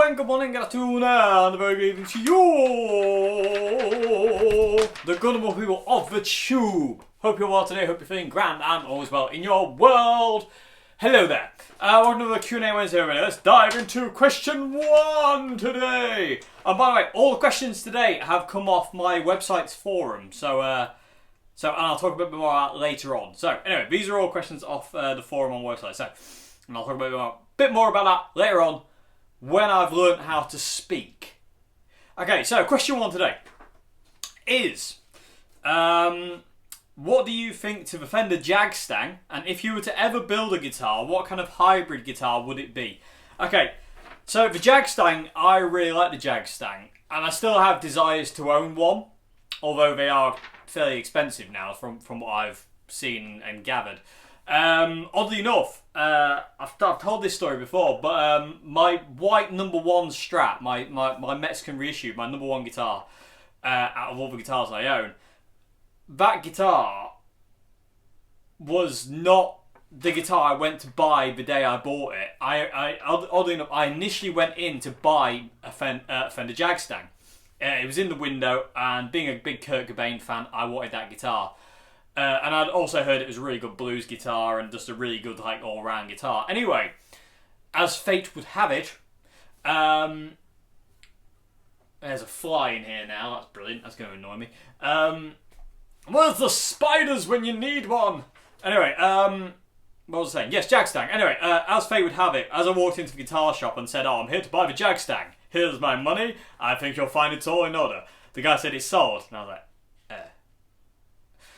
and good morning, good afternoon, and a very good evening to you, the good and more people of the tube. Hope you're well today, hope you're feeling grand and all is well in your world. Hello there. Welcome to the Q&A Wednesday already. Let's dive into question 1 today. And by the way, all the questions today have come off my website's forum, so and I'll talk a bit more about that later on. So anyway, these are all questions off the forum on the website, and I'll talk a bit more about that later on, when I've learned how to speak. Okay, so question 1 today is, what do you think to the Fender Jagstang? And if you were to ever build a guitar, what kind of hybrid guitar would it be? Okay, so the Jagstang, I really like the Jagstang, and I still have desires to own one, although they are fairly expensive now from what I've seen and gathered. Oddly enough, I've told this story before, but my white number 1 Strat, my Mexican reissue, my number 1 guitar out of all the guitars I own, that guitar was not the guitar I went to buy the day I bought it. Oddly enough, I initially went in to buy a Fender Jagstang. It was in the window, and being a big Kurt Cobain fan, I wanted that guitar. And I'd also heard it was a really good blues guitar and just a really good all-round guitar. Anyway, as fate would have it, there's a fly in here now. That's brilliant. That's going to annoy me. Where's the spiders when you need one? Anyway, what was I saying? Yes, Jagstang. Anyway, as fate would have it, as I walked into the guitar shop and said, "Oh, I'm here to buy the Jagstang. Here's my money. I think you'll find it's all in order." The guy said it's sold, and I was like,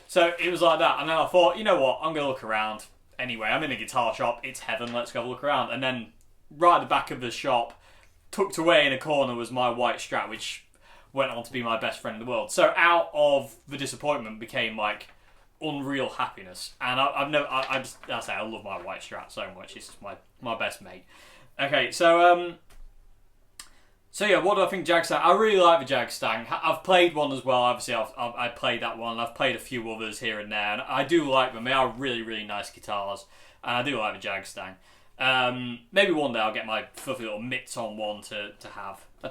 So it was like that, and then I thought, you know what, I'm going to look around. Anyway, I'm in a guitar shop, it's heaven, let's go have a look around. And then, right at the back of the shop, tucked away in a corner was my white Strat, which went on to be my best friend in the world. So out of the disappointment became, unreal happiness. And I love my white Strat so much, it's just my best mate. Okay, so yeah, what do I think Jagstang? I really like the Jagstang. I've played one as well. Obviously, I played that one. I've played a few others here and there, and I do like them. They are really, really nice guitars, and I do like the Jagstang. Maybe one day I'll get my fluffy little mitts on one to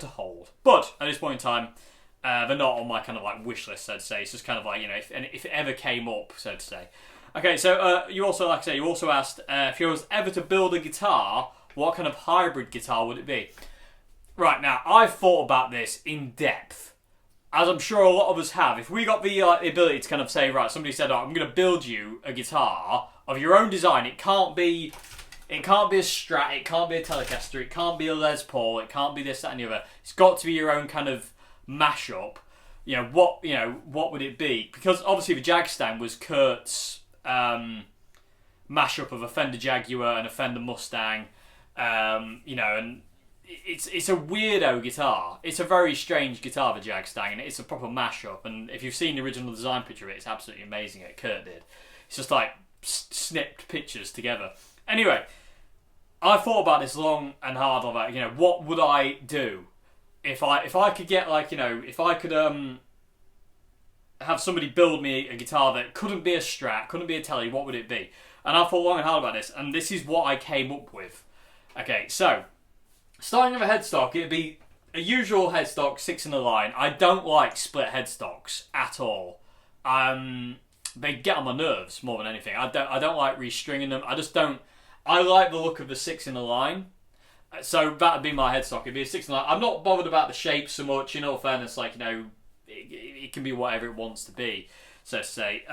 hold. But at this point in time, they're not on my kind of wish list, so to say. It's just kind of if it ever came up, so to say. Okay, so you also asked if you was ever to build a guitar, what kind of hybrid guitar would it be? Right, now, I've thought about this in depth, as I'm sure a lot of us have. If we got the ability to kind of say, right, somebody said, I'm going to build you a guitar of your own design. It can't be a Strat, it can't be a Telecaster, it can't be a Les Paul, it can't be this, that, and the other. It's got to be your own kind of mashup. What would it be? Because obviously the Jagstang was Kurt's mashup of a Fender Jaguar and a Fender Mustang, and it's a weirdo guitar. It's a very strange guitar, the Jagstang, and it's a proper mashup. And if you've seen the original design picture of it, it's absolutely amazing. Kurt did. It's just snipped pictures together. Anyway, I thought about this long and hard about what would I do if I could get if I could have somebody build me a guitar that couldn't be a Strat, couldn't be a Tele. What would it be? And I thought long and hard about this, and this is what I came up with. Okay, so starting with a headstock, it'd be a usual headstock, 6 in a line. I don't like split headstocks at all. They get on my nerves more than anything. I don't like restringing them. I just don't. I like the look of the 6 in a line. So that'd be my headstock. It'd be a 6 in a line. I'm not bothered about the shape so much. In all fairness, it can be whatever it wants to be, so to say.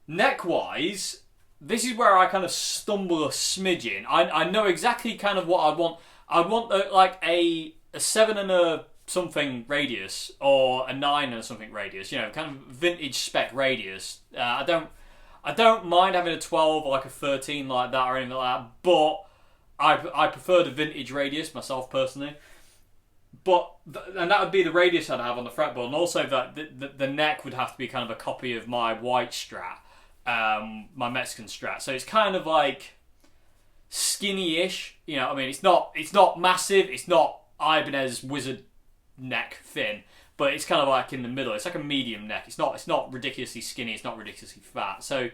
Neck-wise, this is where I kind of stumble a smidgen. I know exactly kind of what I'd want. I'd want a 7 and a something radius, or a 9 and a something radius. Kind of vintage spec radius. I don't mind having a 12 or a 13 like that or anything like that. But I prefer the vintage radius myself personally. And that would be the radius I'd have on the fretboard, and also that the neck would have to be kind of a copy of my white Strat, my Mexican Strat. So it's kind of skinny-ish, it's not massive, it's not Ibanez wizard neck thin, but it's kind of in the middle. It's like a medium neck. It's not ridiculously skinny, it's not ridiculously fat. So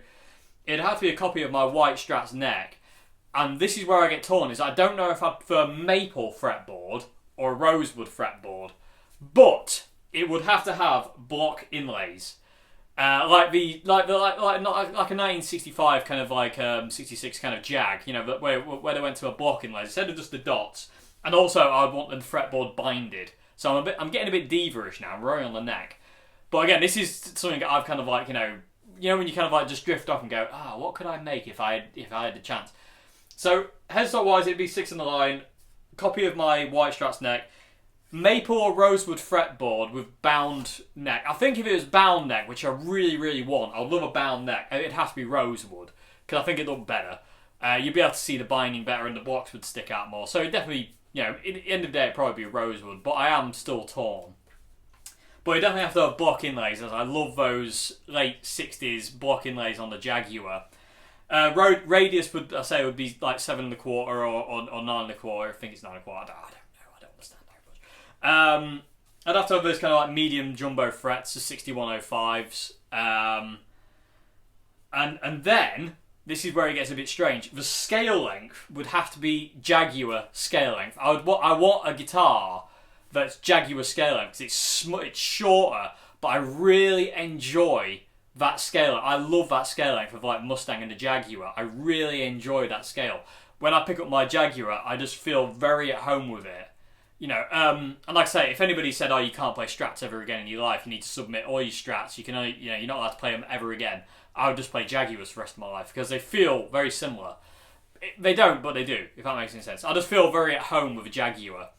it'd have to be a copy of my white Strat's neck, and this is where I get torn, is I don't know if I prefer maple fretboard or rosewood fretboard, but it would have to have block inlays. Like a 1965 kind of like 66 kind of Jag, you know, where they went to a block inlays instead of just the dots. And also, I'd want the fretboard binded. So I'm getting a bit diva-ish now. I'm rolling on the neck. But again, this is something that I've kind of like, you know when you kind of like just drift off and go, what could I make if I had the chance? So headstock wise, it'd be 6 in the line. Copy of my White Strats neck. Maple or rosewood fretboard with bound neck. I think if it was bound neck, which I really, really want, I'd love a bound neck. It'd have to be rosewood, because I think it'd look better. You'd be able to see the binding better and the blocks would stick out more. So it'd definitely, you know, at the end of the day, it'd probably be rosewood, but I am still torn. But you definitely have to have block inlays, as I love those late 60s block inlays on the Jaguar. Radius would be like 7 1/4 or 9 1/4. I think it's 9 1/4. I don't know. I don't understand very much. I'd have to have those kind of like medium jumbo frets, the 6105s. And then this is where it gets a bit strange. The scale length would have to be Jaguar scale length. I want a guitar that's Jaguar scale length, because it's shorter, but I really enjoy that scale. I love that scale length of like Mustang and the Jaguar. I really enjoy that scale. When I pick up my Jaguar, I just feel very at home with it. You know, and like I say, if anybody said, you can't play Strats ever again in your life, you need to submit all your Strats, you can only, you're not allowed to play them ever again, I would just play Jaguars for the rest of my life, because they feel very similar. They don't, but they do, if that makes any sense. I just feel very at home with a Jaguar.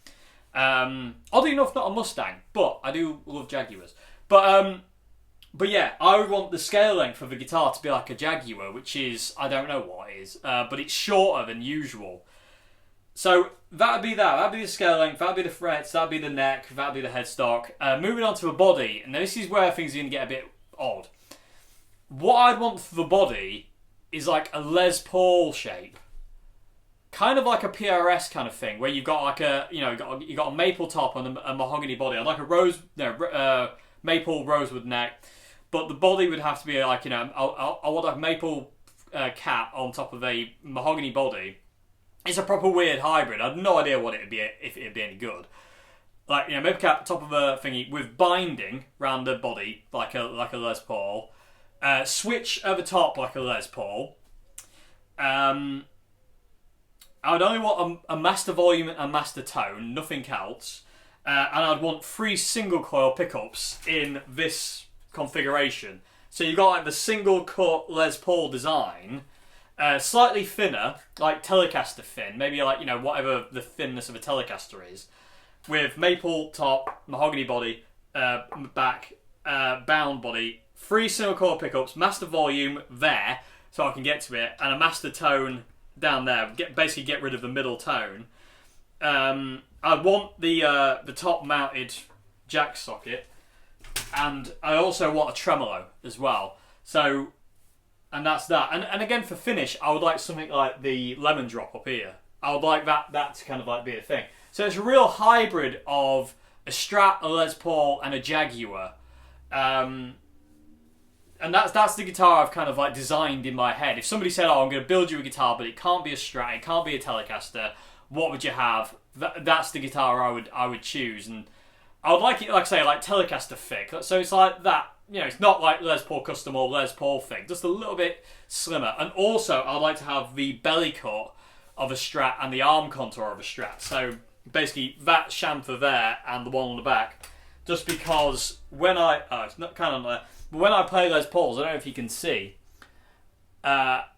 Oddly enough, not a Mustang, but I do love Jaguars. But yeah, I would want the scale length of a guitar to be like a Jaguar, which is, I don't know what it is, but it's shorter than usual. So that'd be the scale length, that'd be the frets, that'd be the neck, that'd be the headstock. Moving on to a body, and this is where things are going to get a bit odd. What I'd want for the body is like a Les Paul shape. Kind of like a PRS kind of thing, where you've got like you got a maple top and a mahogany body. I'd like a maple rosewood neck, but the body would have to be like, I want a maple cap on top of a mahogany body. It's a proper weird hybrid. I have no idea what it'd be, if it'd be any good. Like, maple cap top of a thingy with binding around the body like a Les Paul. Switch over top like a Les Paul. I would only want a master volume and a master tone, nothing else. And I'd want 3 single coil pickups in this configuration. So you've got like the single cut Les Paul design, slightly thinner, like Telecaster thin, maybe like, whatever the thinness of a Telecaster is, with maple top, mahogany body, back, bound body, 3 single coil pickups, master volume there, so I can get to it, and a master tone down there. Basically get rid of the middle tone. I want the top mounted jack socket, and I also want a tremolo as well. So, and that's that. And again, for finish, I would like something like the lemon drop up here. I would like that to kind of like be a thing. So it's a real hybrid of a Strat, a Les Paul, and a Jaguar. And that's the guitar I've kind of like designed in my head. If somebody said, I'm going to build you a guitar, but it can't be a Strat, it can't be a Telecaster, what would you have? That's the guitar I would choose. And I would like it, like I say, like Telecaster thick. So it's like that, it's not like Les Paul Custom or Les Paul thick, just a little bit slimmer. And also, I'd like to have the belly cut of a Strat and the arm contour of a Strat. So basically, that chamfer there and the one on the back. Just because when it's not kind of but when I play Les Pauls, I don't know if you can see that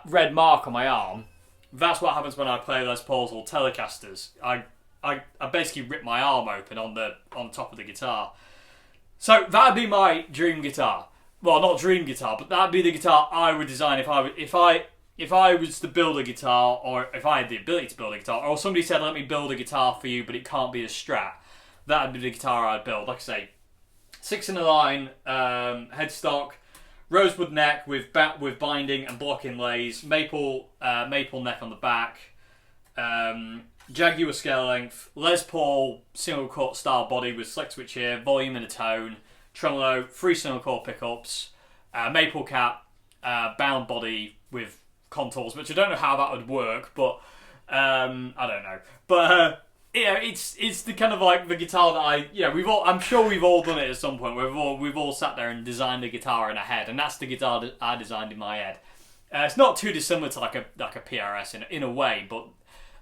red mark on my arm. That's what happens when I play Les Pauls or Telecasters. I basically rip my arm open on top of the guitar. So that'd be my dream guitar. Well, not dream guitar, but that'd be the guitar I would design if I was to build a guitar, or if I had the ability to build a guitar, or somebody said, let me build a guitar for you, but it can't be a Strat. That'd be the guitar I'd build. Like I say, 6 in the line, headstock, rosewood neck with binding and block inlays, maple neck on the back, Jaguar scale length, Les Paul single cut style body with slick switch here, volume and a tone, tremolo, 3 single core pickups, maple cap, bound body with contours, which I don't know how that would work, but I don't know. But it's the kind of like the guitar that I'm sure we've all done it at some point. We've all sat there and designed a guitar in our head, and that's the guitar that I designed in my head. It's not too dissimilar to like a PRS in a way, but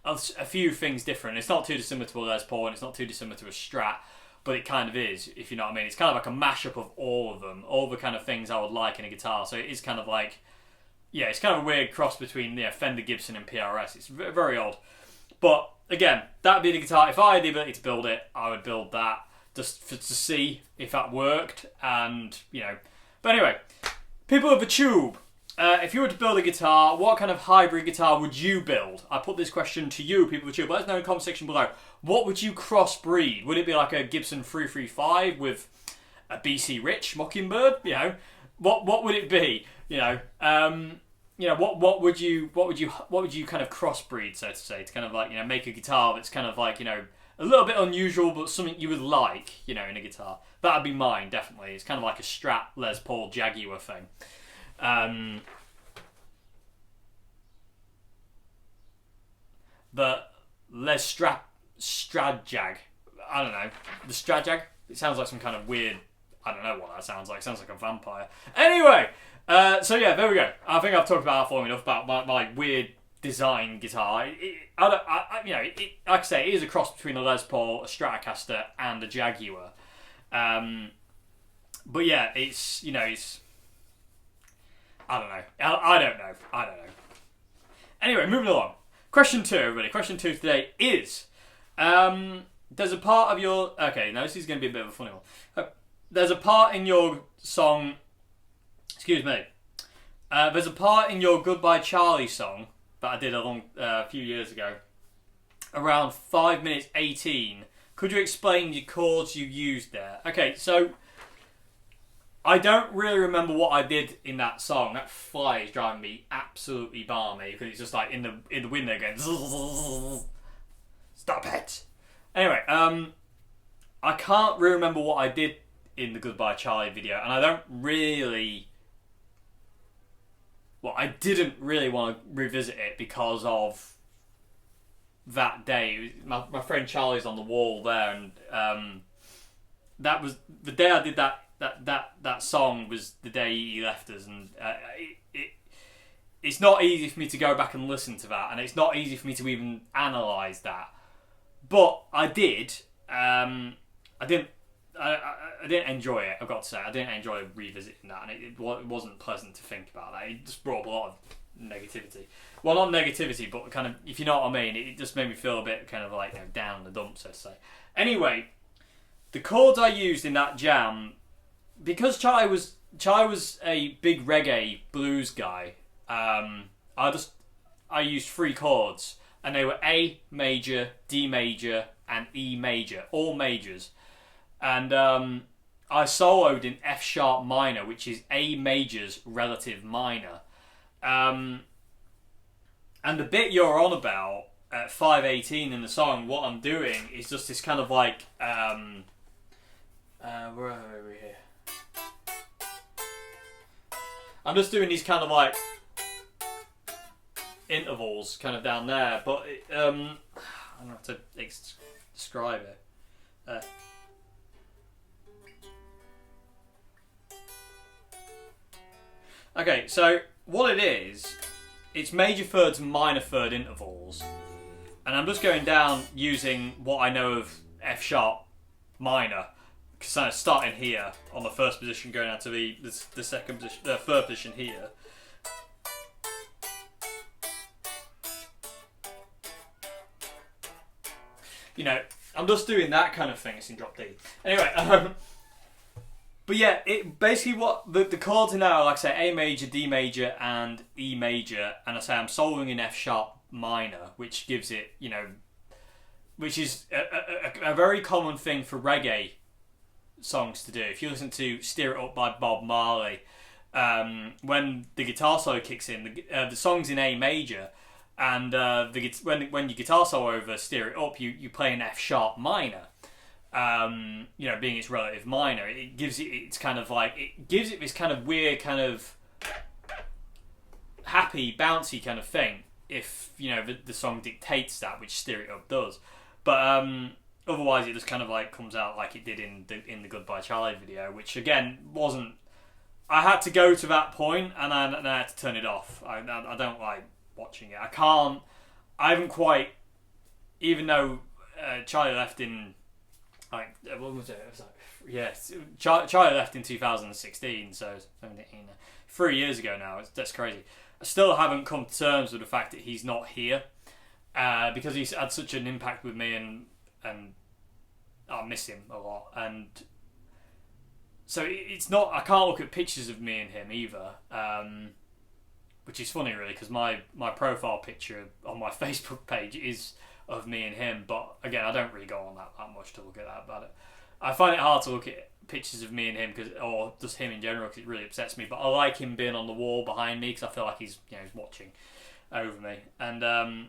a few things different. It's not too dissimilar to a Les Paul, and it's not too dissimilar to a Strat, but it kind of is, if you know what I mean. It's kind of like a mashup of all of them, all the kind of things I would like in a guitar. So it is kind of like, yeah, it's kind of a weird cross between Fender, Gibson, and PRS. It's very odd. But again, that would be the guitar. If I had the ability to build it, I would build that just to see if that worked. And, but anyway, people of the tube. If you were to build a guitar, what kind of hybrid guitar would you build? I put this question to you, people of the tube. Let us know in the comment section below. What would you crossbreed? Would it be like a Gibson 335 with a BC Rich Mockingbird? What would it be? What would you kind of crossbreed, so to say, to kind of like make a guitar that's kind of like a little bit unusual, but something you would like in a guitar. That'd be mine, definitely. It's kind of like a Strat Les Paul Jaguar thing. The Les Strad Jag. I don't know. The Strad Jag? It sounds like some kind of weird. I don't know what that sounds like. It sounds like a vampire. Anyway, so yeah, there we go. I think I've talked about that enough about my weird design guitar. Like I say, it is a cross between a Les Paul, a Stratocaster, and a Jaguar. But yeah, it's I don't know. I don't know. Anyway, moving along. Question 2, everybody. Question 2 today is, there's a part of your... Okay, now this is going to be a bit of a funny one. There's a part in your song... Excuse me. There's a part in your Goodbye Charlie song that I did a few years ago. Around 5 minutes 18. Could you explain the chords you used there? Okay, so... I don't really remember what I did in that song. That fly is driving me absolutely balmy because it's just like in the window going. Stop it. Anyway, I can't really remember what I did in the Goodbye Charlie video, and I don't really. Well, I didn't really want to revisit it because of that day. My friend Charlie's on the wall there, and that was the day I did that. That song was the day he left us, and it's not easy for me to go back and listen to that, and it's not easy for me to even analyse that. But I did. I didn't enjoy it. I've got to say, I didn't enjoy revisiting that, and it wasn't pleasant to think about that. It just brought up a lot of negativity. Well, not negativity, but kind of, if you know what I mean, it just made me feel a bit kind of like down in the dumps, so to say. Anyway, the chords I used in that jam. Because Charlie was a big reggae blues guy, I used 3 chords, and they were A major, D major, and E major, all majors. And I soloed in F sharp minor, which is A major's relative minor. And the bit you're on about at 5:18 in the song, what I'm doing is just this kind of like where are we here? I'm just doing these kind of like intervals kind of down there, but I don't have to describe it. Okay, so what it is, it's major thirds and minor third intervals, and I'm just going down using what I know of F sharp minor. Because I'm starting here on the first position, going out to the second position, the third position here. I'm just doing that kind of thing. It's in drop D. Anyway, but yeah, it basically what the chords in there are, like I say, A major, D major, and E major, and I say I'm soloing in F sharp minor, which gives it, which is a very common thing for reggae songs to do. If you listen to Steer It Up by Bob Marley, when the guitar solo kicks in, the song's in A major, and when your guitar solo over Steer It Up, you play an F sharp minor. Being its relative minor, it gives it this kind of weird kind of happy, bouncy kind of thing if, you know, the song dictates that, which Steer It Up does. But otherwise, it just kind of like comes out like it did in the Goodbye Charlie video, which again wasn't. I had to go to that point, and I had to turn it off. I don't like watching it. I haven't quite, even though Charlie left in, like, what was it? It was like, yes, Charlie left in 2016, so 3 years ago now. That's crazy. I still haven't come to terms with the fact that he's not here, because he's had such an impact with me, and I miss him a lot. And so it's not. I can't look at pictures of me and him either, which is funny really, because my profile picture on my Facebook page is of me and him. But again, I don't really go on that much to look at that about it. I find it hard to look at pictures of me and him, or just him in general, because it really upsets me. But I like him being on the wall behind me, because I feel like he's watching over me. And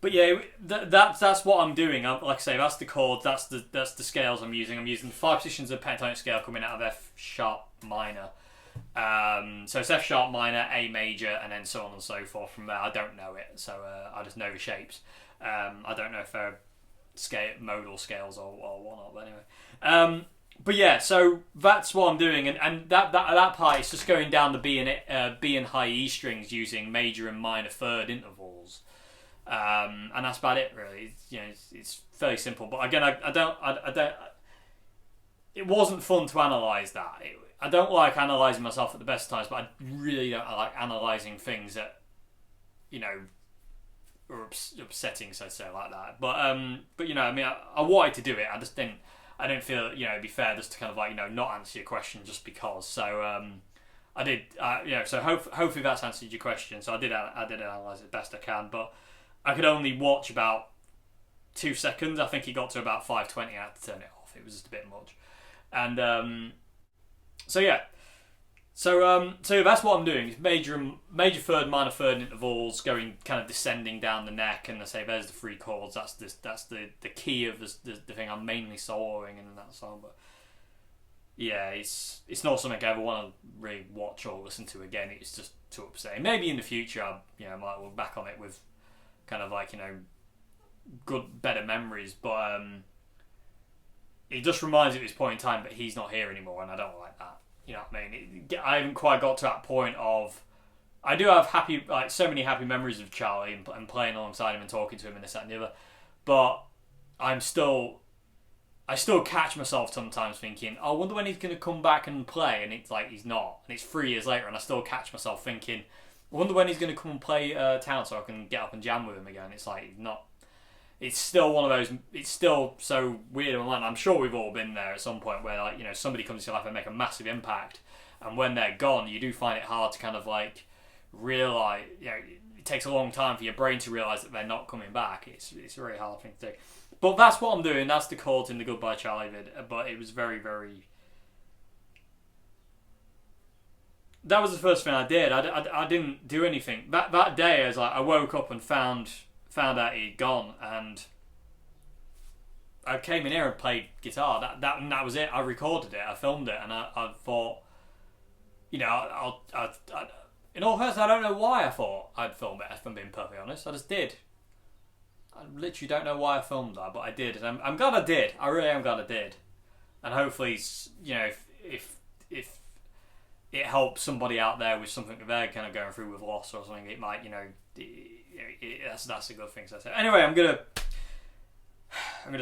but yeah, that's what I'm doing. Like I say, that's the chords, that's the scales I'm using. I'm using 5 positions of pentatonic scale coming out of F sharp minor. So it's F sharp minor, A major, and then so on and so forth from there. I don't know it, so I just know the shapes. I don't know if they're modal scales or whatnot, but anyway. But yeah, so that's what I'm doing, and that part is just going down the B and high E strings using major and minor third intervals. And that's about it really. It's fairly simple, but again, I don't. It wasn't fun to analyse that. I don't like analysing myself at the best times, but I really don't like analysing things that, are upsetting, so to say, like that. But I mean, I wanted to do it. I just didn't. I didn't feel it'd be fair just to kind of not answer your question just because. So I did. So hopefully that's answered your question. So I did analyse it best I can, but I could only watch about 2 seconds. I think it got to about 5:20. I had to turn it off. It was just a bit much. And so yeah. So that's what I'm doing. It's major third, minor third intervals, going kind of descending down the neck, and I say there's the 3 chords. That's the key of the thing I'm mainly soloing in that song. But yeah, it's not something I ever want to really watch or listen to again. It's just too upsetting. Maybe in the future I might look back on it with kind of better memories, but it just reminds me of his point in time, but he's not here anymore, and I don't like that. You know what I mean? I haven't quite got to that point of. I do have so many happy memories of Charlie and playing alongside him and talking to him and this, that, and the other, but I still catch myself sometimes thinking, I wonder when he's going to come back and play, and it's like he's not, and it's 3 years later, and I still catch myself thinking, I wonder when he's going to come and play town so I can get up and jam with him again. It's like he's not. It's still one of those. It's still so weird in my mind. I'm sure we've all been there at some point where somebody comes into your life and make a massive impact, and when they're gone, you do find it hard to kind of realize. It takes a long time for your brain to realize that they're not coming back. It's a very hard thing to do. But that's what I'm doing. That's the chords in the Goodbye Charlie vid. But it was very, very. That was the first thing I did. I didn't do anything that day. I woke up and found out he'd gone, and I came in here and played guitar. That was it. I recorded it. I filmed it, and I thought, in all fairness, I don't know why I thought I'd film it. If I'm being perfectly honest, I just did. I literally don't know why I filmed that, but I did, and I'm glad I did. I really am glad I did, and hopefully, if it helps somebody out there with something that they're kind of going through with loss or something, it might, that's a good thing. So anyway, I'm gonna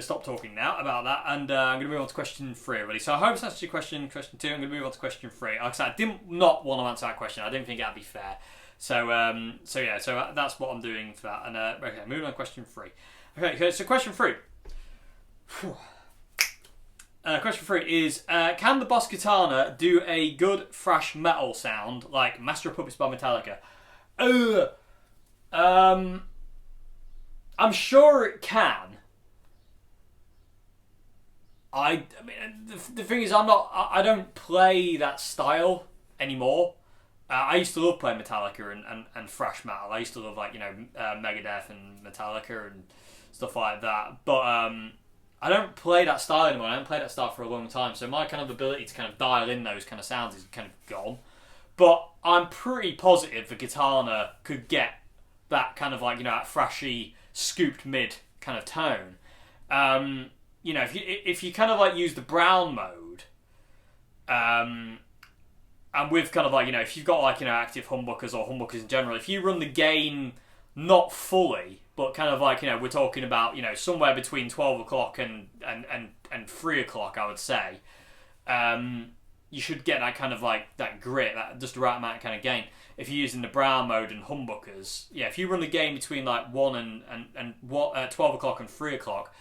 stop talking now about that, and I'm gonna move on to question 3 already. So I hope that's your question 2. I'm gonna move on to question 3. Like I said, I didn't not want to answer that question. I didn't think that'd be fair. So that's what I'm doing for that. And okay, moving on to question 3. Okay, so question 3. Question 3 is, can the Boss Katana do a good thrash metal sound like Master of Puppets by Metallica? I'm sure it can. I mean, the thing is, I don't play that style anymore. I used to love playing Metallica and thrash metal. I used to love Megadeth and Metallica and stuff like that. But I don't play that style anymore. I haven't played that style for a long time. So my kind of ability to kind of dial in those kind of sounds is kind of gone. But I'm pretty positive the Katana could get that kind of like, that thrashy, scooped mid kind of tone. If you kind of like use the brown mode, and with kind of like, if you've got like, active humbuckers or humbuckers in general, if you run the gain not fully, but kind of like, we're talking about, somewhere between 12 o'clock and 3 o'clock, I would say, you should get that kind of like, that grit, that just the right amount of kind of gain. If you're using the brown mode and humbuckers, if you run the gain between like 1 and 12 o'clock and 3 o'clock,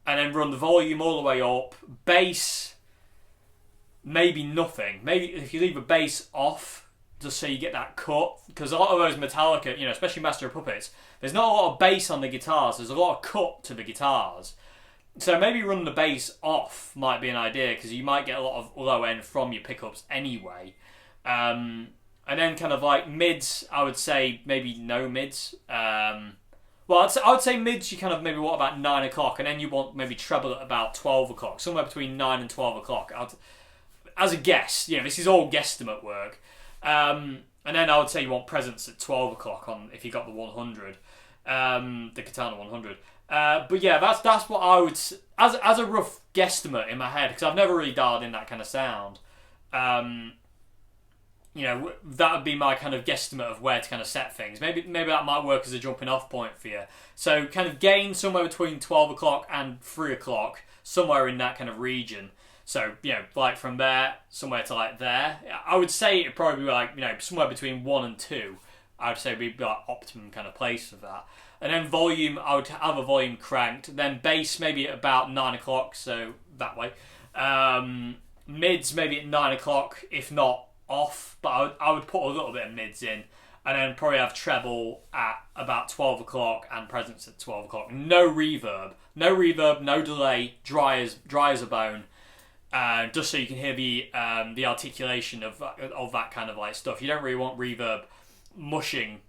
and then run the volume all the way up, bass, maybe nothing. Maybe if you leave a bass off, just so you get that cut, because a lot of those Metallica, especially Master of Puppets, there's not a lot of bass on the guitars, there's a lot of cut to the guitars. So maybe run the bass off might be an idea, because you might get a lot of low end from your pickups anyway. And then kind of like mids, I would say maybe no mids. I would say mids, you kind of maybe want about 9 o'clock, and then you want maybe treble at about 12 o'clock, somewhere between 9 and 12 o'clock. As a guess, this is all guesstimate work. And then I would say you want presence at 12 o'clock on if you got the 100, the Katana 100. But yeah, that's what I would, as a rough guesstimate in my head, because I've never really dialed in that kind of sound. That would be my kind of guesstimate of where to kind of set things. Maybe that might work as a jumping off point for you. So kind of gain somewhere between 12 o'clock and 3 o'clock, somewhere in that kind of region. So, like from there, somewhere to like there. I would say it'd probably be like, somewhere between 1 and 2. I would say would be like optimum kind of place for that. And then volume, I would have a volume cranked. Then bass maybe at about 9 o'clock, so that way. Mids maybe at 9 o'clock, if not off. But I would put a little bit of mids in. And then probably have treble at about 12 o'clock and presence at 12 o'clock. No reverb, no delay, dry as a bone. Just so you can hear the articulation of that kind of like stuff. You don't really want reverb mushing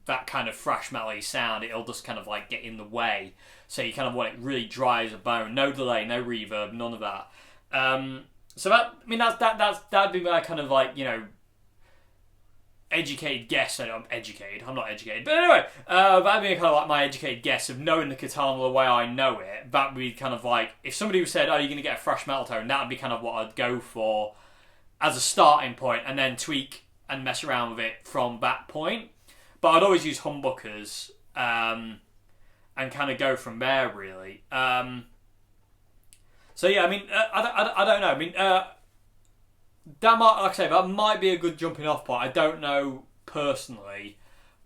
that kind of thrash metal-y sound. It'll just kind of like get in the way. So you kind of want it really dry as a bone. No delay, no reverb, none of that. So that'd be my kind of like, educated guess. I'm not educated. But anyway, that'd be kind of like my educated guess of knowing the Katana the way I know it. That would be kind of like, if somebody said, oh, you're going to get a thrash metal tone, that would be kind of what I'd go for as a starting point, and then tweak and mess around with it from that point. But I'd always use humbuckers and kind of go from there, really. So yeah, I don't know. That might, like I say, that might be a good jumping off point. I don't know personally.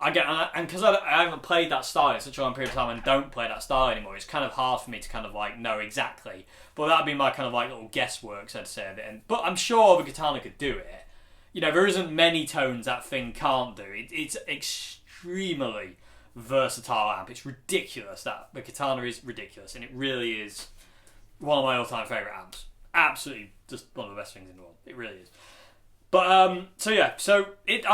And because I haven't played that style in such a long period of time and don't play that style anymore, it's kind of hard for me to kind of like know exactly. But that'd be my kind of like little guesswork, so to say, of it. But I'm sure the Katana could do it. There isn't many tones that thing can't do. It's extremely versatile amp. It's ridiculous. That the Katana is ridiculous, and it really is one of my all-time favourite amps. Absolutely, just one of the best things in the world. It really is. But I'm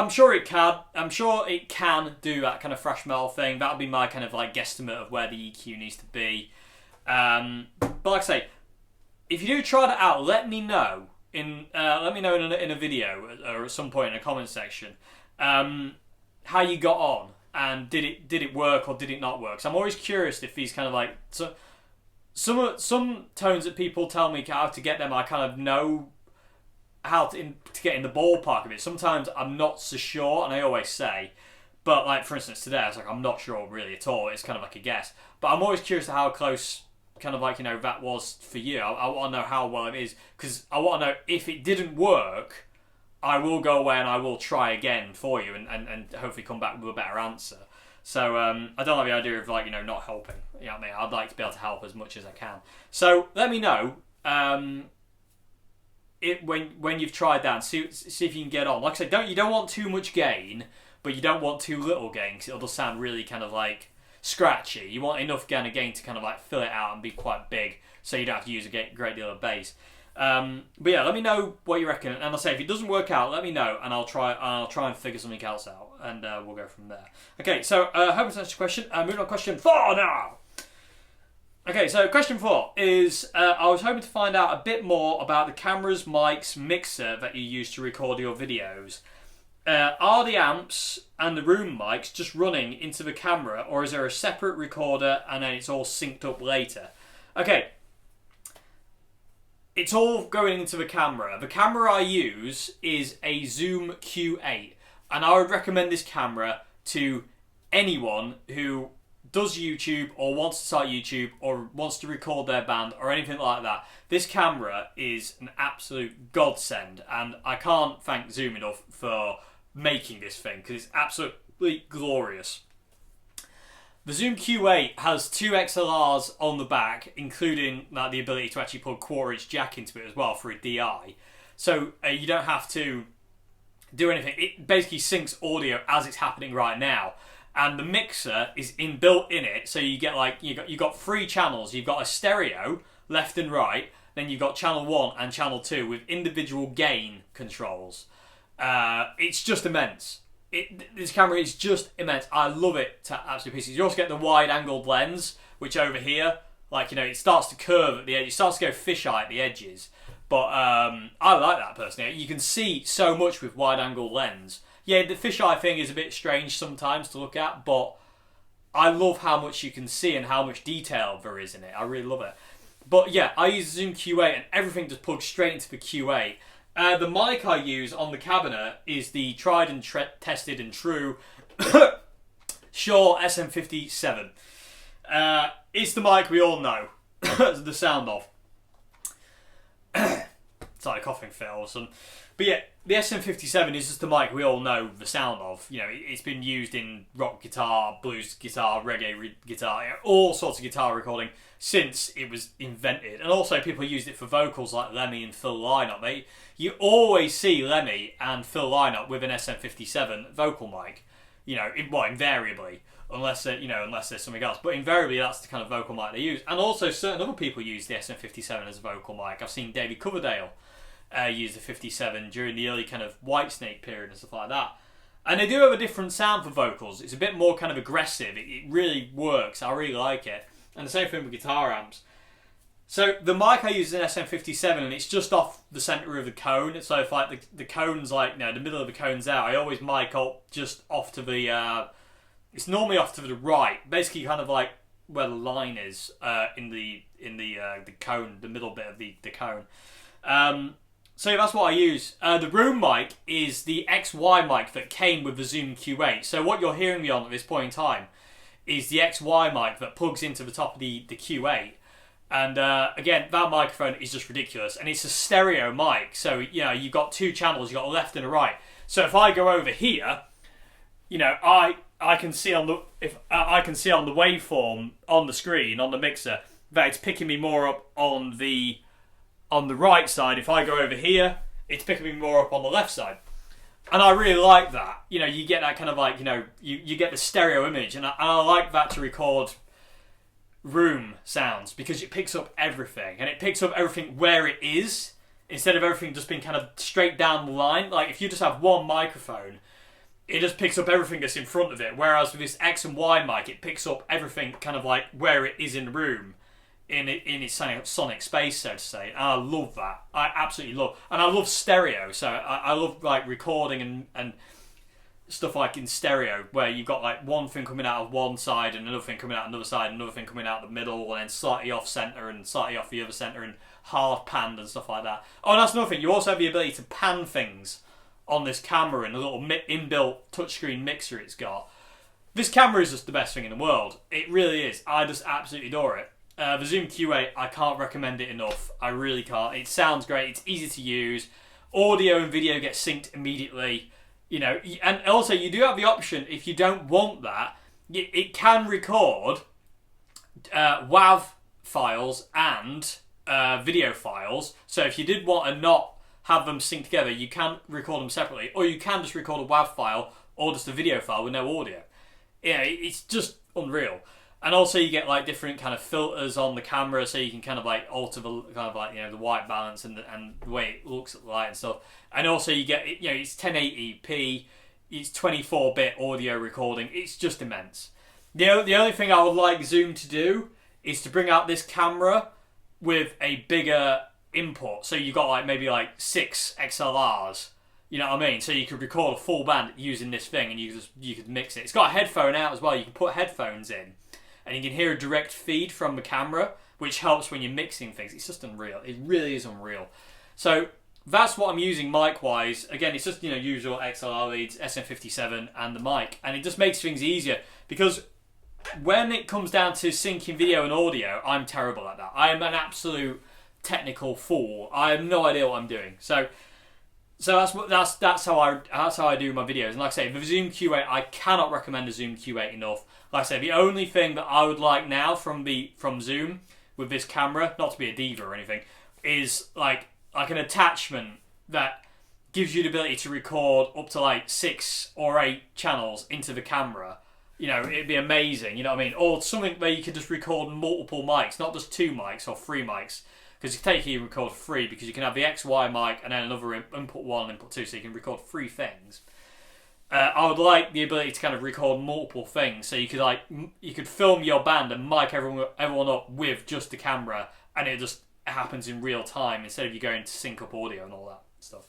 sure it can. I'm sure it can do that kind of thrash metal thing. That'll be my kind of like guesstimate of where the EQ needs to be. But like I say, if you do try that out, let me know in a video or at some point in a comment section how you got on, and did it work or did it not work. So I'm always curious if these kind of like some tones that people tell me how to get them, I kind of know how to get in the ballpark of it. Sometimes I'm not so sure, and I always say, but like for instance today, I was like, I'm not sure really at all. It's kind of like a guess, but I'm always curious to how close, kind of like that was for you. I want to know how well it is, because I want to know if it didn't work, I will go away and I will try again for you, and hopefully come back with a better answer. So I don't like the idea of like not helping. You know what I mean? I'd like to be able to help as much as I can. So let me know when you've tried that, and see if you can get on. Like I said, you don't want too much gain, but you don't want too little gain, because it'll just sound really kind of like scratchy. You want enough kind of gain to kind of like fill it out and be quite big, so you don't have to use a great deal of bass. But yeah, let me know what you reckon, and I'll say if it doesn't work out, let me know, and I'll try and figure something else out, and we'll go from there. Okay, so hope it's answered your question. Moving on to question 4 now. Okay, so question 4 is, I was hoping to find out a bit more about the cameras, mics, mixer that you use to record your videos. Are the amps and the room mics just running into the camera, or is there a separate recorder and then it's all synced up later? Okay, it's all going into the camera. The camera I use is a Zoom Q8, and I would recommend this camera to anyone who does YouTube or wants to start YouTube or wants to record their band or anything like that. This camera is an absolute godsend, and I can't thank Zoom enough for making this thing because it's absolutely glorious. The Zoom Q8 has two XLRs on the back, including the ability to actually plug 1/4" jack into it as well for a DI. So you don't have to do anything. It basically syncs audio as it's happening right now. And the mixer is inbuilt in it, so you get you got 3 channels. You've got a stereo, left and right, then you've got channel 1 and channel 2 with individual gain controls. It's just immense. This camera is just immense. I love it to absolute pieces. You also get the wide-angled lens, which over here, it starts to curve at the edge. It starts to go fisheye at the edges. But I like that personally. You can see so much with wide-angle lens. Yeah, the fisheye thing is a bit strange sometimes to look at, but I love how much you can see and how much detail there is in it. I really love it. But yeah, I use the Zoom Q8 and everything just plugs straight into the Q8. The mic I use on the cabinet is the tried and tested and true Shure SM57. It's the mic we all know the sound of. It's like a coughing fit or something. But yeah, the SM57 is just the mic we all know the sound of. It's been used in rock guitar, blues guitar, reggae guitar, all sorts of guitar recording since it was invented. And also people used it for vocals like Lemmy and Phil Lynott. You always see Lemmy and Phil Lynott with an SM57 vocal mic. Invariably. Unless there's something else. But invariably that's the kind of vocal mic they use. And also certain other people use the SM57 as a vocal mic. I've seen David Coverdale use the 57 during the early kind of Whitesnake period and stuff like that. And they do have a different sound for vocals. It's a bit more kind of aggressive. It really works. I really like it. And the same thing with guitar amps. So the mic I use is an SM57 and it's just off the centre of the cone. So if the cone's the middle of the cone's out, I always mic up just off to the... it's normally off to the right. Basically kind of like where the line is in the cone, the middle bit of the cone. So that's what I use. The room mic is the XY mic that came with the Zoom Q8. So what you're hearing me on at this point in time is the XY mic that plugs into the top of the Q8. And again, that microphone is just ridiculous. And it's a stereo mic. So, you've got 2 channels. You've got a left and a right. So if I go over here, I can see on the waveform on the screen, on the mixer, that it's picking me more up on the right side. If I go over here, it's picking me more up on the left side. And I really like that. You get that kind of you get the stereo image. And I like that to record room sounds because it picks up everything. And it picks up everything where it is instead of everything just being kind of straight down the line. Like if you just have one microphone, it just picks up everything that's in front of it. Whereas with this X and Y mic, it picks up everything kind of like where it is in the room. In its sonic space, so to say. And I love that. I absolutely love. And I love stereo, so I love recording and stuff like in stereo, where you've got one thing coming out of one side and another thing coming out of another side, and another thing coming out the middle, and then slightly off centre and slightly off the other centre, and hard panned and stuff like that. Oh, and that's another thing. You also have the ability to pan things on this camera and a little inbuilt touchscreen mixer it's got. This camera is just the best thing in the world. It really is. I just absolutely adore it. The Zoom Q8, I can't recommend it enough. I really can't. It sounds great. It's easy to use. Audio and video get synced immediately. And also you do have the option, if you don't want that, it can record WAV files and video files. So if you did want to not have them synced together, you can record them separately, or you can just record a WAV file or just a video file with no audio. It's just unreal. And also you get different kind of filters on the camera, so you can kind of alter the kind of the white balance and the way it looks at the light and stuff. And also you get it's 1080p, it's 24-bit audio recording. It's just immense. The only thing I would like Zoom to do is to bring out this camera with a bigger input. So you've got maybe 6 XLRs You know what I mean? So you could record a full band using this thing, and you could mix it. It's got a headphone out as well. You can put headphones in, and you can hear a direct feed from the camera, which helps when you're mixing things. It's just unreal. It really is unreal. So that's what I'm using mic-wise. Again, it's just, you know, usual XLR leads, SM57, and the mic, and it just makes things easier, because when it comes down to syncing video and audio, I'm terrible at that. I am an absolute technical fool. I have no idea what I'm doing. So that's how I do my videos. And like I say, the Zoom Q8, I cannot recommend the Zoom Q8 enough. Like I say, the only thing that I would like now from Zoom with this camera, not to be a diva or anything, is like an attachment that gives you the ability to record up to like 6 or 8 channels into the camera. You know, it'd be amazing. You know what I mean? Or something where you could just record multiple mics, not just 2 mics or 3 mics. Because you take here and record 3, because you can have the XY mic and then another input 1 and input 2, so you can record 3 things. I would like the ability to kind of record multiple things, so you could film your band and mic everyone up with just the camera, and it just happens in real time instead of you going to sync up audio and all that stuff.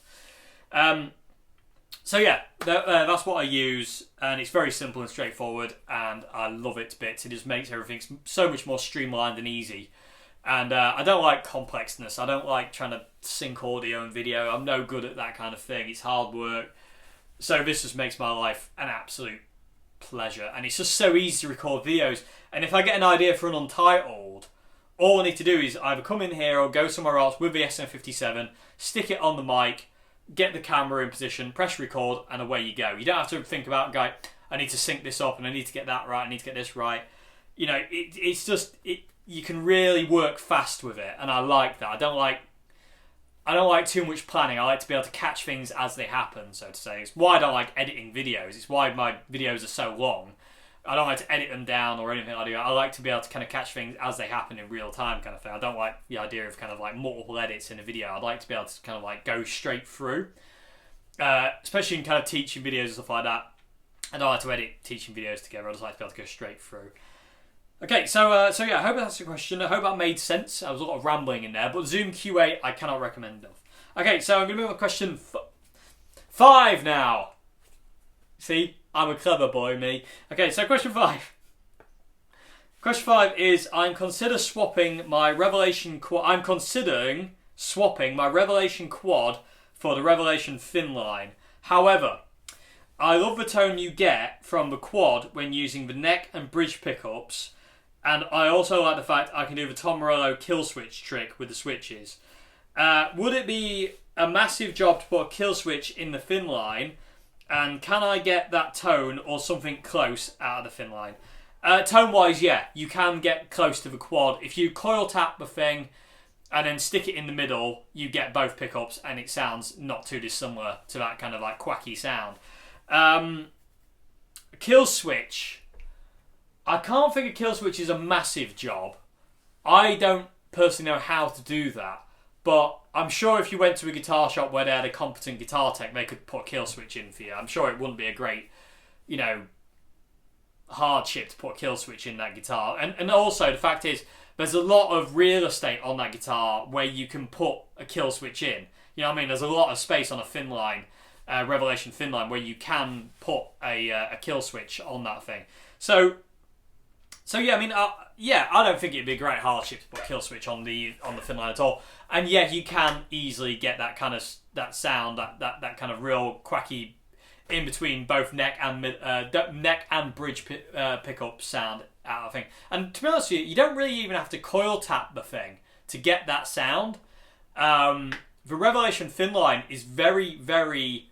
So yeah, that's what I use, and it's very simple and straightforward, and I love it to bits. It just makes everything so much more streamlined and easy. And I don't like complexness. I don't like trying to sync audio and video. I'm no good at that kind of thing. It's hard work. So this just makes my life an absolute pleasure. And it's just so easy to record videos. And if I get an idea for an Untitled, all I need to do is either come in here or go somewhere else with the SM57, stick it on the mic, get the camera in position, press record, and away you go. You don't have to think about, I need to sync this up, and I need to get that right, I need to get this right. You know, it's just... You can really work fast with it, and I like that. I don't like too much planning. I like to be able to catch things as they happen, so to say. It's why I don't like editing videos. It's why my videos are so long. I don't like to edit them down or anything like that. I like to be able to kind of catch things as they happen in real time, kind of thing. I don't like the idea of kind of like multiple edits in a video. I'd like to be able to kind of like go straight through, especially in kind of teaching videos and stuff like that. I don't like to edit teaching videos together. I just like to be able to go straight through. Okay, so yeah, I hope that's the question. I hope that made sense. I was a lot of rambling in there, but Zoom Q8 I cannot recommend enough. Okay, so I'm going to move on to question 5 now. See, I'm a clever boy, me. Okay, so question 5. Question 5 is, I'm considering swapping my Revelation quad for the Revelation thin line. However, I love the tone you get from the quad when using the neck and bridge pickups. And I also like the fact I can do the Tom Morello kill switch trick with the switches. Would it be a massive job to put a kill switch in the thin line? And can I get that tone or something close out of the thin line? Tone-wise, yeah, you can get close to the quad. If you coil tap the thing and then stick it in the middle, you get both pickups, and it sounds not too dissimilar to that kind of like quacky sound. Kill switch. I can't think a kill switch is a massive job. I don't personally know how to do that, but I'm sure if you went to a guitar shop where they had a competent guitar tech, they could put a kill switch in for you. I'm sure it wouldn't be a great, you know, hardship to put a kill switch in that guitar. And also the fact is, there's a lot of real estate on that guitar where you can put a kill switch in. You know what I mean? There's a lot of space on a thin line, Revelation thin line, where you can put a kill switch on that thing. So yeah, I mean, I don't think it'd be a great hardship to put a kill switch on the thin line at all. And yeah, you can easily get that kind of that sound, that kind of real quacky in between both neck and bridge pickup sound out of thing. And to be honest with you, you don't really even have to coil tap the thing to get that sound. The Revelation thin line is very, very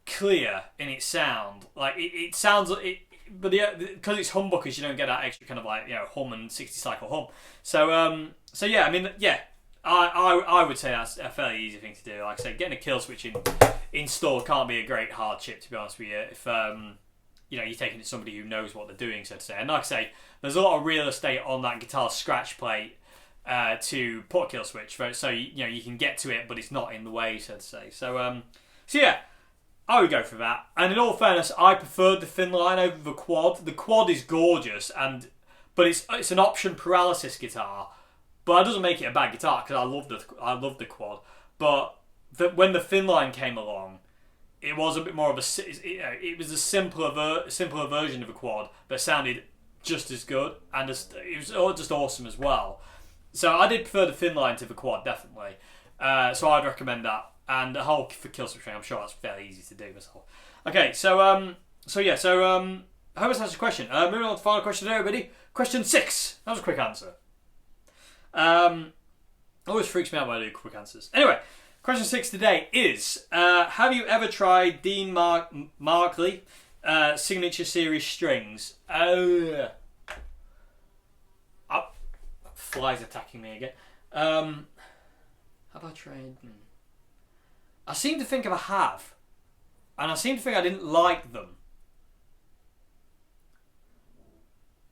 clear in its sound. Like it sounds it. But because it's humbuckers, you don't get that extra kind of like, you know, hum and 60 cycle hum. So yeah, I mean, yeah, I would say that's a fairly easy thing to do. Like I said, getting a kill switch installed can't be a great hardship, to be honest with you, if you know, you're taking it to somebody who knows what they're doing, so to say. And like I say, there's a lot of real estate on that guitar scratch plate to put a kill switch, so you know you can get to it, but it's not in the way, so to say. So yeah. I would go for that. And in all fairness, I preferred the thin line over the quad. The quad is gorgeous, but it's an option paralysis guitar. But that doesn't make it a bad guitar, because I love the quad. But that when the thin line came along, it was a bit more of it was a simpler version of a quad, but sounded just as good, and it was just awesome as well. So I did prefer the thin line to the quad, definitely. So I'd recommend that. And the whole for killswitch, I'm sure that's fairly easy to do myself. Okay, so I hope this answers a question. Moving on to the final question today, everybody. Question 6. That was a quick answer. Always freaks me out when I do quick answers. Anyway, question 6 today is: have you ever tried Dean Markley Signature Series strings? Flies attacking me again. Have I tried? I seem to think I have, and I seem to think I didn't like them.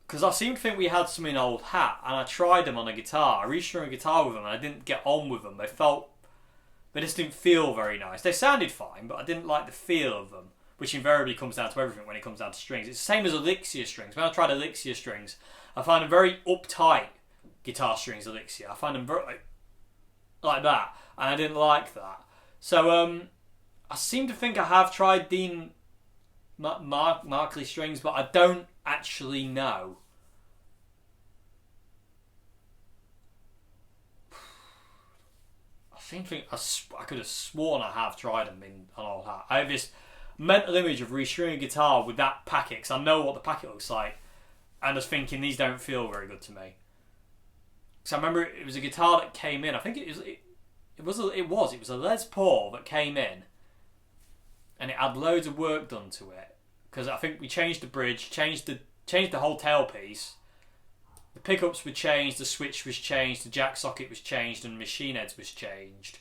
Because I seem to think we had some in Old Hat, and I tried them on a guitar. I restrung a guitar with them, and I didn't get on with them. They just didn't feel very nice. They sounded fine, but I didn't like the feel of them, which invariably comes down to everything when it comes down to strings. It's the same as Elixir strings. When I tried Elixir strings, I find them very uptight guitar strings, Elixir. I find them very like that, and I didn't like that. So I seem to think I have tried Dean Markley strings, but I don't actually know. I seem to think I could have sworn I have tried them in an Old Hat. I have this mental image of restringing a guitar with that packet, because I know what the packet looks like, and I was thinking these don't feel very good to me. Because I remember it was a guitar that came in. I think it was a Les Paul that came in, and it had loads of work done to it. Because I think we changed the bridge, changed the whole tailpiece. The pickups were changed, the switch was changed, the jack socket was changed, and machine heads was changed.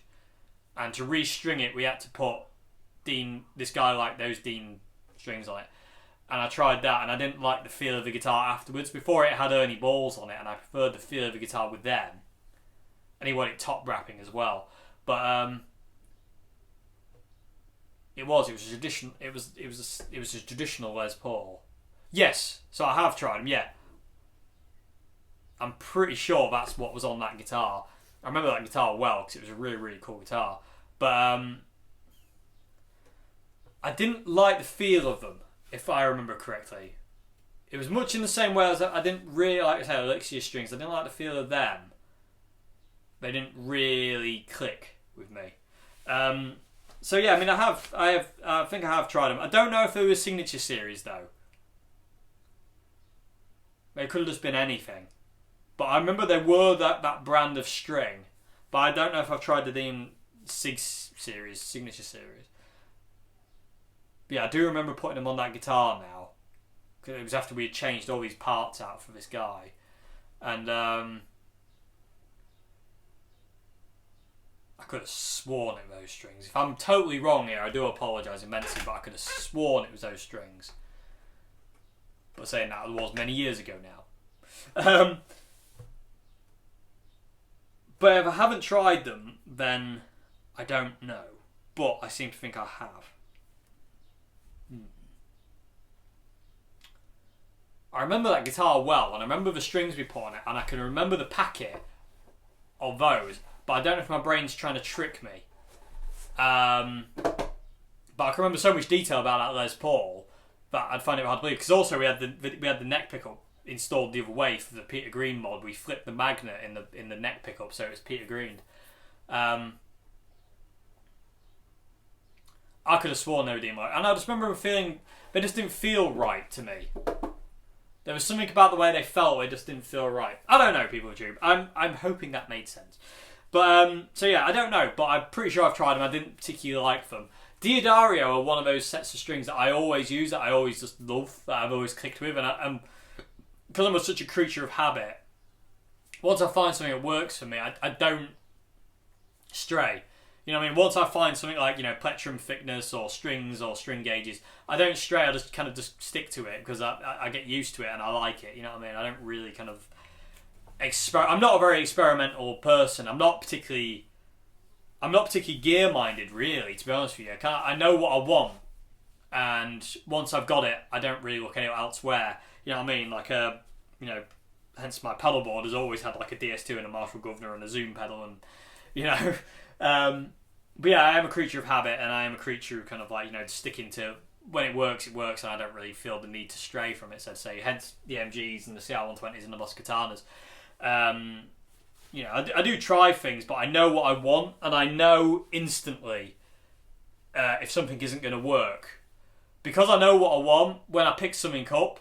And to restring it, we had to put this guy like those Dean strings on it. And I tried that, and I didn't like the feel of the guitar afterwards. Before it had Ernie balls on it, and I preferred the feel of the guitar with them. And he wanted top wrapping as well, but it was a traditional. It was a traditional Les Paul. Yes, so I have tried them. Yeah, I'm pretty sure that's what was on that guitar. I remember that guitar well because it was a really, really cool guitar. But I didn't like the feel of them, if I remember correctly. It was much in the same way as I didn't really like, say, Elixir strings. I didn't like the feel of them. They didn't really click with me. So yeah, I mean, I think I have tried them. I don't know if they were Signature Series though. They could have just been anything. But I remember they were that brand of string. But I don't know if I've tried the Dean Signature Series. But yeah, I do remember putting them on that guitar now. Because it was after we had changed all these parts out for this guy. And I could have sworn it was those strings. If I'm totally wrong here, I do apologise immensely, but I could have sworn it was those strings. But saying that, it was many years ago now. But if I haven't tried them, then I don't know. But I seem to think I have. I remember that guitar well, and I remember the strings we put on it, and I can remember the packet of those. But I don't know if my brain's trying to trick me. But I can remember so much detail about that Les Paul that I'd find it hard to believe. Because also we had the neck pickup installed the other way for the Peter Green mod. We flipped the magnet in the neck pickup so it was Peter Green. I could have sworn they were Dean Markley, and I just remember feeling they just didn't feel right to me. There was something about the way they felt; they just didn't feel right. I don't know, people of YouTube. I'm hoping that made sense. But so yeah, I don't know, but I'm pretty sure I've tried them. I didn't particularly like them. Diodario are one of those sets of strings that I always use, that I always just love, that I've always clicked with, and because I'm such a creature of habit, once I find something that works for me, I don't stray. You know what I mean? Once I find something like, you know, plectrum thickness or strings or string gauges, I don't stray, I just kind of just stick to it because I get used to it and I like it, you know what I mean? I don't really kind of I'm not a very experimental person. I'm not particularly gear-minded, really, to be honest with you. I know what I want, and once I've got it, I don't really look anywhere elsewhere. You know what I mean? Like, you know, hence my pedal board has always had like a DS2 and a Marshall Governor and a Zoom pedal, and, you know, But yeah, I am a creature of habit, and I am a creature of kind of like, sticking to when it works, and I don't really feel the need to stray from it, so to say. Hence the MGs and the CR120s and the Boss Katanas. I do try things, but I know what I want, and I know instantly if something isn't going to work. Because I know what I want, when I pick something up,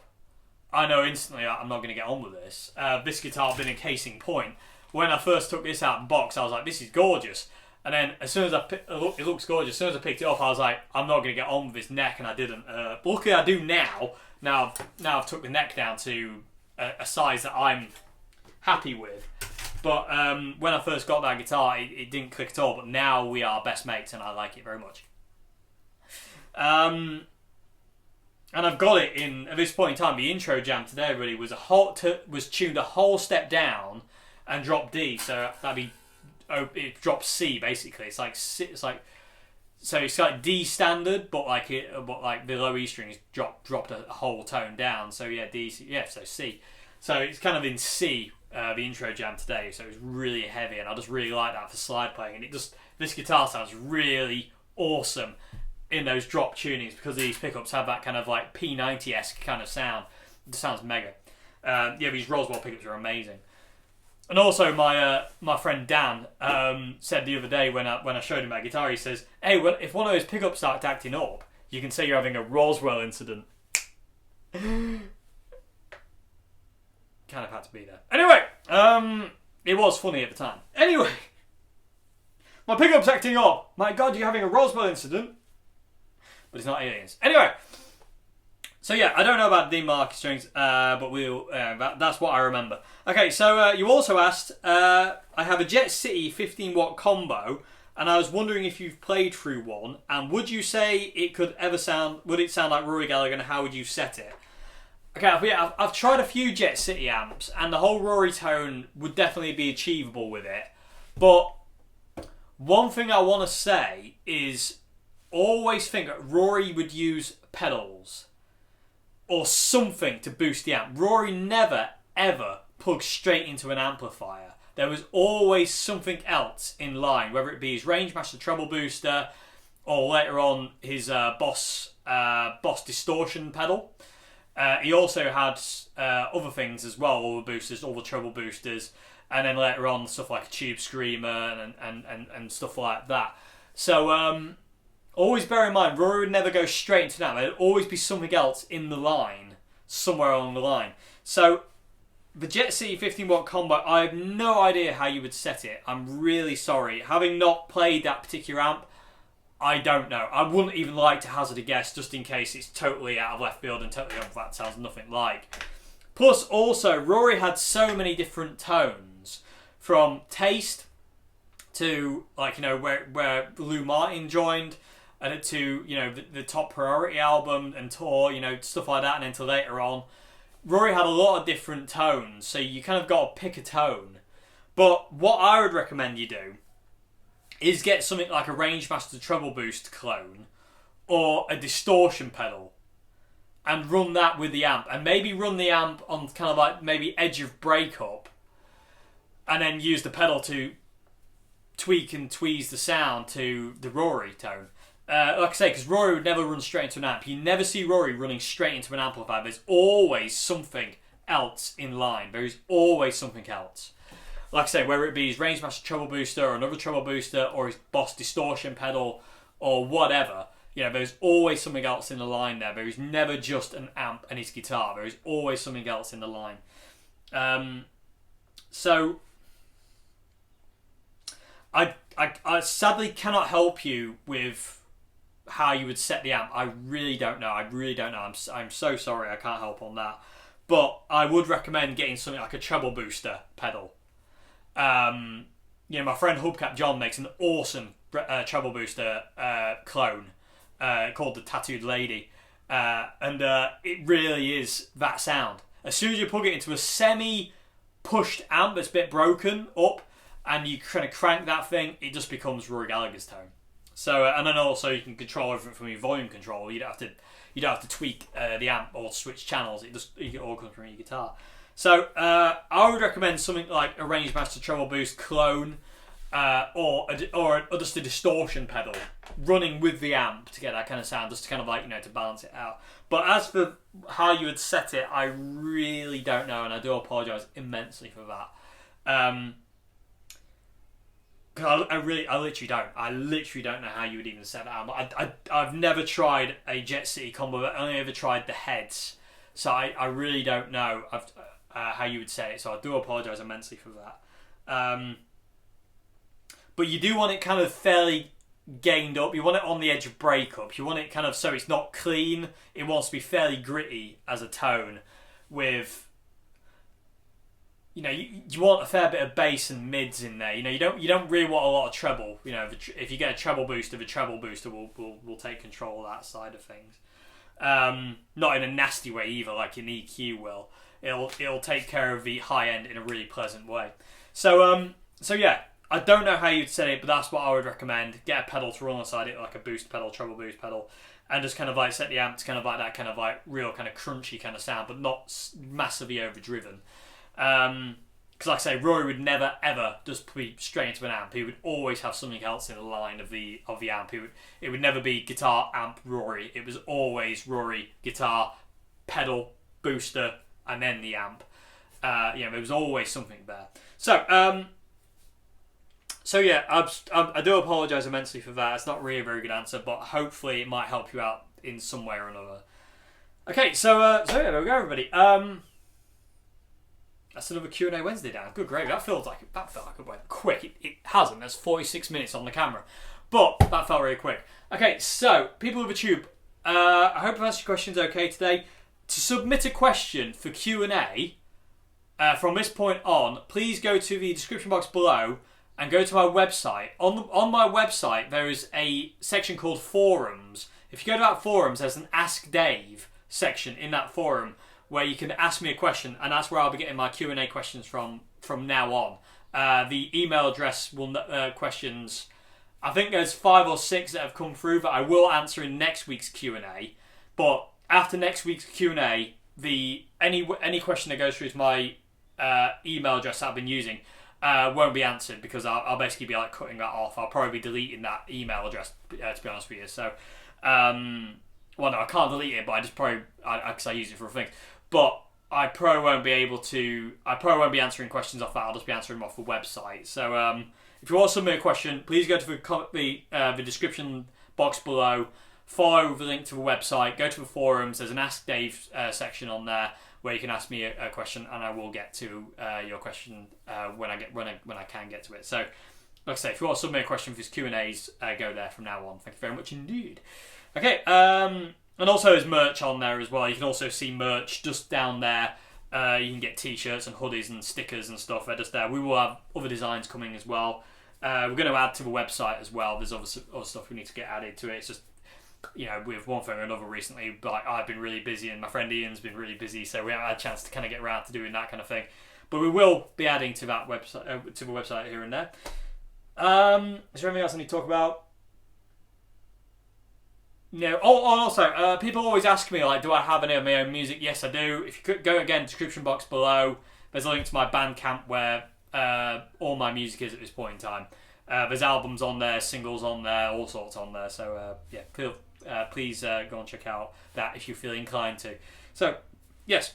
I know instantly I'm not going to get on with this. This guitar being a casing point. When I first took this out of the box, I was like, this is gorgeous. And then as soon as it looks gorgeous, as soon as I picked it up, I was like, I'm not going to get on with this neck, and I didn't. Luckily I do now. Now I've took the neck down to a size that I'm happy with. But when I first got that guitar, it didn't click at all. But now we are best mates, and I like it very much. And I've got it in, at this point in time, the intro jam today really was tuned a whole step down and dropped D. So that'd be, it drops C basically. It's like D standard, but like the low E strings dropped a whole tone down. So yeah, D, yeah, so C. So it's kind of in C, the intro jam today. So it's really heavy, and I just really like that for slide playing. And this guitar sounds really awesome in those drop tunings, because these pickups have that kind of like P90-esque kind of sound. It sounds mega. These Roswell pickups are amazing. And also my friend Dan said the other day when I showed him my guitar, he says, hey, well, if one of those pickups starts acting up, you can say you're having a Roswell incident. Kind of had to be there. Anyway, it was funny at the time. Anyway, my pickup's acting up. My God, you're having a Roswell incident. But it's not aliens. Anyway, so yeah, I don't know about Dean Markley strings, but that's what I remember. Okay, so you also asked, I have a Jet City 15 watt combo, and I was wondering if you've played through one, and would you say would it sound like Rory Gallagher, and how would you set it? Okay, I've tried a few Jet City amps, and the whole Rory tone would definitely be achievable with it, but one thing I want to say is, always think that Rory would use pedals or something to boost the amp. Rory never, ever plugged straight into an amplifier. There was always something else in line, whether it be his Rangemaster treble booster or later on his Boss distortion pedal. He also had other things as well, all the boosters, all the treble boosters, and then later on stuff like a Tube Screamer and stuff like that. So always bear in mind, Rory would never go straight into that. There'd always be something else in the line, somewhere along the line. So, the Jet City 15 watt combo, I have no idea how you would set it. I'm really sorry. Having not played that particular amp, I don't know. I wouldn't even like to hazard a guess, just in case it's totally out of left field and totally off that sounds nothing like. Plus, also, Rory had so many different tones, from Taste to, where Lou Martin joined, and to, the Top Priority album and tour, stuff like that, and then to later on. Rory had a lot of different tones, so you kind of got to pick a tone. But what I would recommend you do is get something like a Rangemaster treble boost clone or a distortion pedal and run that with the amp. And maybe run the amp on kind of like maybe edge of breakup, and then use the pedal to tweak and tweeze the sound to the Rory tone. Like I say, because Rory would never run straight into an amp. You never see Rory running straight into an amplifier. There's always something else in line. There is always something else. Like I say, whether it be his Rangemaster treble booster or another treble booster or his Boss distortion pedal or whatever, there's always something else in the line there. There is never just an amp and his guitar. There is always something else in the line. So I sadly cannot help you with how you would set the amp. I really don't know. I'm so sorry. I can't help on that. But I would recommend getting something like a treble booster pedal. My friend Hubcap John makes an awesome treble booster clone called the Tattooed Lady, and it really is that sound. As soon as you plug it into a semi-pushed amp that's a bit broken up, and you kind of crank that thing, it just becomes Rory Gallagher's tone. So, and then also you can control everything from your volume control. You don't have to tweak the amp or switch channels. It all comes from your guitar. So I would recommend something like a Rangemaster treble boost clone, or just a distortion pedal running with the amp to get that kind of sound, just to kind of like, to balance it out. But as for how you would set it, I really don't know, and I do apologise immensely for that. Because I literally don't. I literally don't know how you would even set that up. I've never tried a Jet City combo. I've only ever tried the heads, so I really don't know how you would set it. So I do apologise immensely for that. But you do want it kind of fairly gained up. You want it on the edge of breakup. You want it kind of so it's not clean. It wants to be fairly gritty as a tone with... you want a fair bit of bass and mids in there. You don't really want a lot of treble. If you get a treble booster, the treble booster will take control of that side of things. Not in a nasty way either, like an EQ will. It'll take care of the high end in a really pleasant way. So yeah, I don't know how you'd set it, but that's what I would recommend. Get a pedal to run alongside it, like a boost pedal, treble boost pedal, and just kind of like set the amp to kind of like that kind of like real kind of crunchy kind of sound, but not massively overdriven. Because like I say, Rory would never ever just be straight into an amp. He would always have something else in the line of the amp. It would never be guitar, amp, Rory. It was always Rory, guitar, pedal, booster, and then the amp. There was always something there. So yeah, I do apologise immensely for that. It's not really a very good answer, but hopefully it might help you out in some way or another. Okay, so yeah, there we go, everybody. That's another Q&A Wednesday down. Good gravy. That felt like it went quick. It hasn't. There's 46 minutes on the camera, but that felt really quick. Okay, so people of the tube, I hope I've answered your questions okay today. To submit a question for Q&A from this point on, please go to the description box below and go to my website. On my website, there is a section called Forums. If you go to that Forums, there's an Ask Dave section in that forum where you can ask me a question, and that's where I'll be getting my Q&A questions from now on. The email address will questions. I think there's 5 or 6 that have come through that I will answer in next week's Q&A. But after next week's Q&A, any question that goes through to my email address that I've been using won't be answered, because I'll basically be like cutting that off. I'll probably be deleting that email address, to be honest with you. So, well, no, I can't delete it, but I just probably because I use it for things. But I probably won't be answering questions off that. I'll just be answering them off the website. So if you want to submit a question, please go to the description box below. Follow the link to the website. Go to the forums. There's an Ask Dave section on there where you can ask me a question, and I will get to your question when I can get to it. So, like I say, if you want to submit a question for these Q&As, go there from now on. Thank you very much indeed. Okay. And also there's merch on there as well. You can also see merch just down there. You can get t-shirts and hoodies and stickers and stuff. They're just there. We will have other designs coming as well. We're going to add to the website as well. There's other stuff we need to get added to it. It's just, with one thing or another recently, but I've been really busy and my friend Ian's been really busy, so we haven't had a chance to kind of get around to doing that kind of thing. But we will be adding to that website, to the website here and there. Is there anything else I need to talk about? No. Oh, also, people always ask me, like, do I have any of my own music? Yes, I do. If you could go again, description box below, there's a link to my Bandcamp where all my music is at this point in time. There's albums on there, singles on there, all sorts on there. So, yeah, please go and check out that if you feel inclined to. So, yes.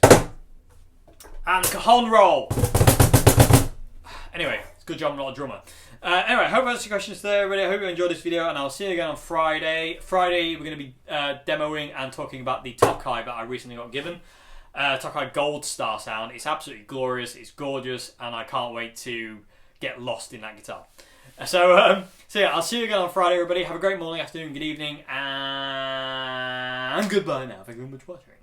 And cajon roll. Anyway, it's a good job I'm not a drummer. Anyway, I hope I answered your questions today, everybody. I hope you enjoyed this video, and I'll see you again on Friday. Friday, we're going to be demoing and talking about the Tokai that I recently got given. Tokai Gold Star sound. It's absolutely glorious, it's gorgeous, and I can't wait to get lost in that guitar. So yeah, I'll see you again on Friday, everybody. Have a great morning, afternoon, good evening, and goodbye now. Thank you very much for watching.